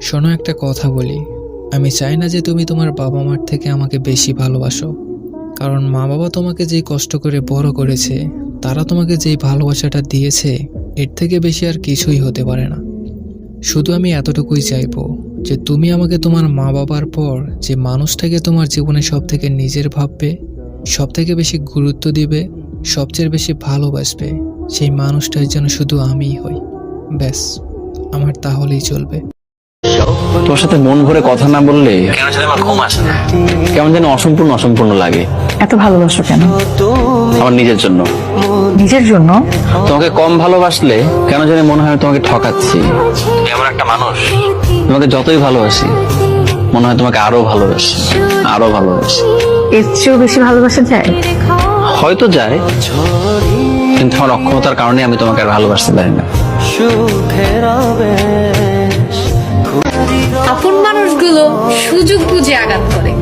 শোনো, একটা কথা বলি। আমি চাই না যে তুমি তোমার বাবা মার থেকে আমাকে বেশি ভালোবাসো, কারণ মা বাবা তোমাকে যেই কষ্ট করে বড় করেছে, তারা তোমাকে যেই ভালোবাসাটা দিয়েছে, এর থেকে বেশি আর কিছুই হতে পারে না। শুধু আমি এতটুকুই চাইবো যে তুমি আমাকে তোমার মা বাবার পর যে মানুষটাকে তোমার জীবনে সব থেকে নিজের ভাববে, সব থেকে বেশি গুরুত্ব দিবে, সবচেয়ে বেশি ভালোবাসবে, সেই মানুষটার যেন শুধু আমিই হই। ব্যাস, আমার তাহলেই চলবে। তোর সাথে মন ভরে কথা না বললে কেন জানি আমার ঘুম আসে না, কেমন যেন অসম্পূর্ণ অসম্পূর্ণ লাগে। এত ভালোবাসো কেন? আমার নিজের জন্য। নিজের জন্য? তোমাকে কম ভালোবাসলে কেন জানি মনে হয় তোমাকে ঠকাচ্ছি। তুমি এমন একটা মানুষ, তোমাকে যতই ভালোবাসি মনে হয় তোমাকে আরো ভালোবাসি, আরো ভালোবাসি। এর চেয়েও বেশি ভালোবাসা যায়? হয়তো যায়, কিন্তু আমার অক্ষমতার কারণে আমি তোমাকে আর ভালোবাসতে পারি না। আপন মানুষগুলো সুযোগ বুঝে আঘাত করে,